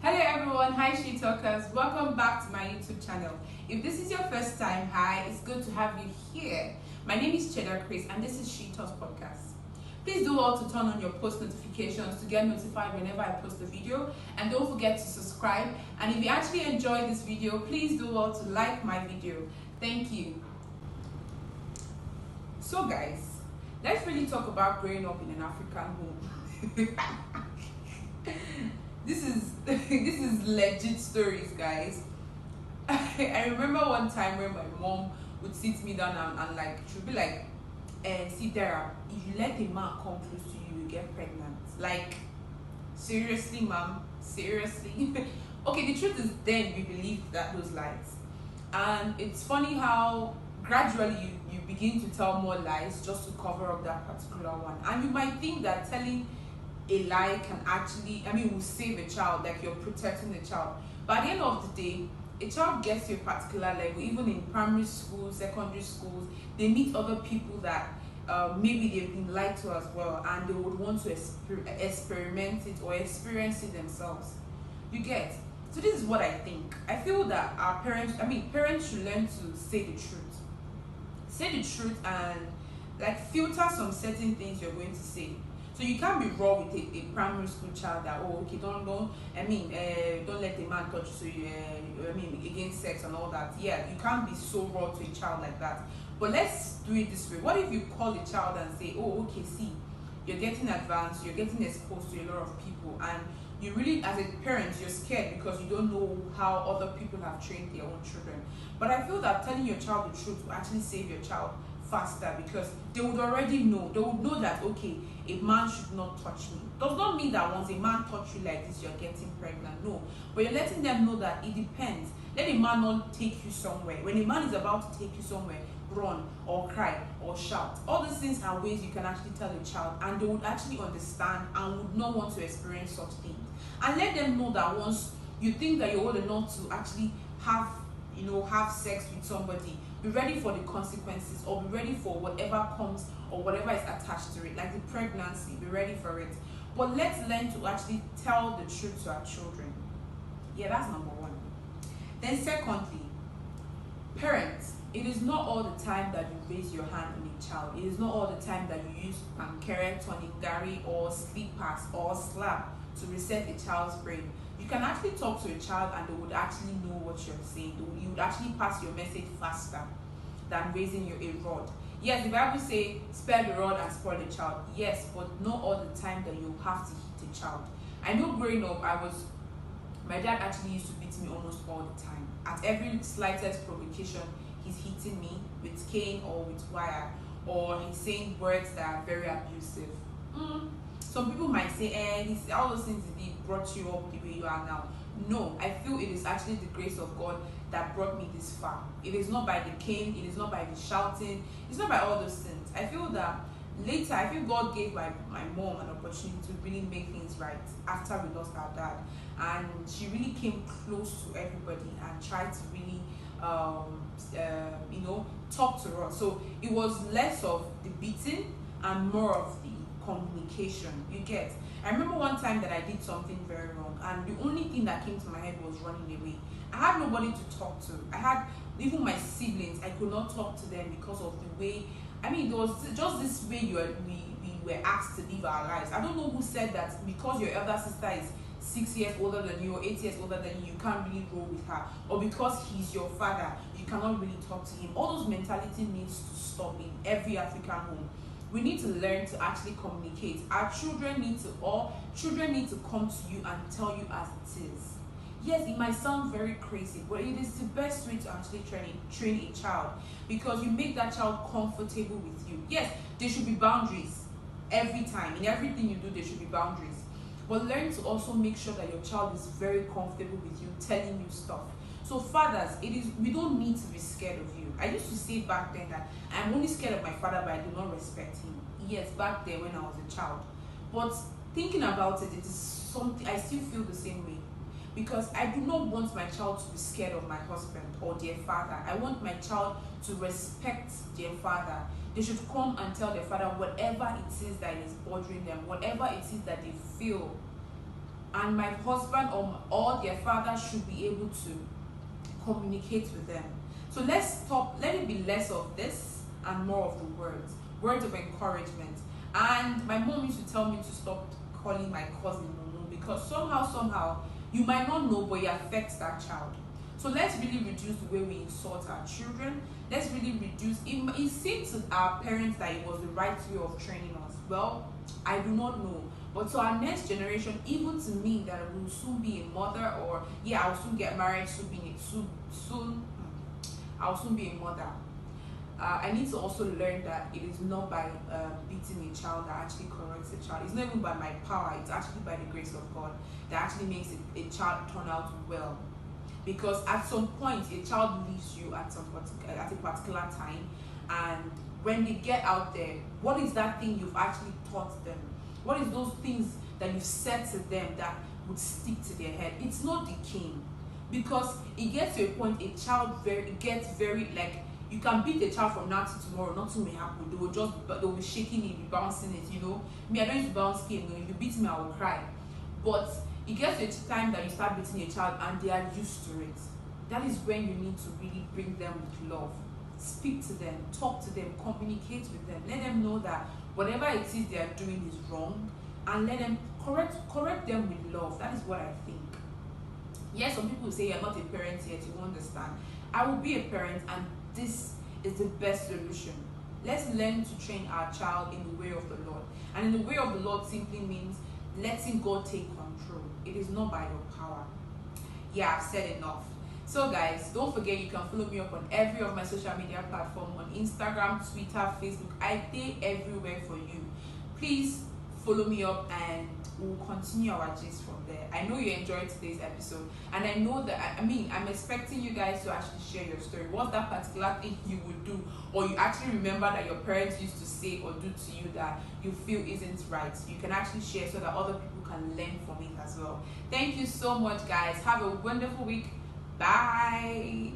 Hello everyone, hi She Talkers, welcome back to my YouTube channel. If this is your first time, hi, it's good to have you here. My name is Cheddar Chris and this is She Talks Podcast. Please do all to turn on your post notifications to get notified whenever I post a video, and don't forget to subscribe. And if you actually enjoy this video, please do all to like my video. Thank you. So guys, let's really talk about growing up in an African home. This is legit stories, guys. I remember one time when my mom would sit me down and like she would be like, see Dara, if you let a man come close to you, you get pregnant. Like, seriously, mom? Seriously? Okay, the truth is then we believed that those lies. And it's funny how gradually you begin to tell more lies just to cover up that particular one. And you might think that telling a lie can actually, will save a child, like you're protecting the child. But at the end of the day, a child gets to a particular level, even in primary schools, secondary schools, they meet other people that maybe they've been lied to as well, and they would want to experiment it or experience it themselves. You get? So this is what I think. I feel that our parents should learn to say the truth. Say the truth and like filter some certain things you're going to say. So you can't be raw with a primary school child that, oh, okay, don't let a man touch you, against sex and all that. Yeah, you can't be so raw to a child like that. But let's do it this way. What if you call a child and say, oh, okay, see, you're getting advanced, you're getting exposed to a lot of people, and you really, as a parent, you're scared because you don't know how other people have trained their own children. But I feel that telling your child the truth will actually save your child faster, because they would already know. They would know that, okay, a man should not touch me. Does not mean that once a man touch you like this, you're getting pregnant. No. But you're letting them know that it depends. Let a man not take you somewhere. When a man is about to take you somewhere, run or cry or shout. All these things are ways you can actually tell a child, and they would actually understand and would not want to experience such things. And let them know that once you think that you're old enough to actually have sex with somebody, be ready for the consequences, or be ready for whatever comes or whatever is attached to it, like the pregnancy, be ready for it. But let's learn to actually tell the truth to our children. Yeah, that's number one. Then secondly, parents, it is not all the time that you raise your hand on a child. It is not all the time that you use pankere, tonigari, or sleep pass or slap to reset a child's brain. You can actually talk to a child and they would actually know what you're saying. You would actually pass your message faster than raising a rod. Yes, the Bible says spare the rod and spoil the child. Yes, but not all the time that you have to hit a child. I know growing up, my dad actually used to beat me almost all the time. At every slightest provocation, he's hitting me with cane or with wire, or he's saying words that are very abusive. Some people might say, all those things he brought you up the way you are now. No, I feel it is actually the grace of God that brought me this far. It is not by the cane, it is not by the shouting, it's not by all those things. I feel that later, I feel God gave my mom an opportunity to really make things right after we lost our dad. And she really came close to everybody and tried to really talk to us. So it was less of the beating and more of the communication. You get? I remember one time that I did something very wrong, and the only thing that came to my head was running away. I had nobody to talk to. I had even my siblings. I could not talk to them because of the way. There was just this way we were asked to live our lives. I don't know who said that because your elder sister is 6 years older than you or 8 years older than you can't really roll with her, or because he's your father, you cannot really talk to him. All those mentality needs to stop in every African home. We need to learn to actually communicate. Our children need to come to you and tell you as it is. Yes, it might sound very crazy, but it is the best way to actually train a child, because you make that child comfortable with you. Yes, there should be boundaries every time. In everything you do, there should be boundaries. But learn to also make sure that your child is very comfortable with you, telling you stuff. So fathers, we don't need to be scared of you. I used to say back then that I'm only scared of my father, but I do not respect him. Yes, back then when I was a child. But thinking about it, it is something I still feel the same way. Because I do not want my child to be scared of my husband or their father. I want my child to respect their father. They should come and tell their father whatever it is that is bothering them, whatever it is that they feel and my husband or their father should be able to communicate with them. So let's stop, let it be less of this and more of the words of encouragement. And my mom used to tell me to stop calling my cousin Momo, because somehow you might not know, but it affects that child. So let's really reduce the way we insult our children. Let's really reduce it seems to our parents that it was the right way of training us. Well, I do not know. But to our next generation, even to me that will soon be a mother, or yeah, I'll soon get married, soon I'll soon be a mother. I need to also learn that it is not by beating a child that actually corrects a child. It's not even by my power. It's actually by the grace of God that actually makes a child turn out well. Because at some point, a child leaves you at a particular time, and when they get out there, what is that thing you've actually taught them? What is those things that you've said to them that would stick to their head? It's not decaying, because it gets to a point a child gets very like, you can beat a child from now to tomorrow, nothing will happen. They'll be shaking it, be bouncing it, you know. Me, I don't used to bounce game. If you beat me, I will cry. But it gets to a time that you start beating a child and they are used to it. That is when you need to really bring them with love. Speak to them, talk to them, communicate with them. Let them know that whatever it is they are doing is wrong, and let them correct them with love. That is what I think. Yes, some people say you're not a parent yet, you won't understand. I will be a parent, and this is the best solution. Let's learn to train our child in the way of the Lord. And in the way of the Lord simply means letting God take control. It is not by your power. Yeah, I've said enough. So guys, don't forget you can follow me up on every of my social media platform, on Instagram, Twitter, Facebook. I stay everywhere for you. Please follow me up and we'll continue our gist from there. I know you enjoyed today's episode, and I know that I'm expecting you guys to actually share your story. What's that particular thing you would do, or you actually remember that your parents used to say or do to you that you feel isn't right? You can actually share so that other people can learn from it as well. Thank you so much, guys. Have a wonderful week. Bye.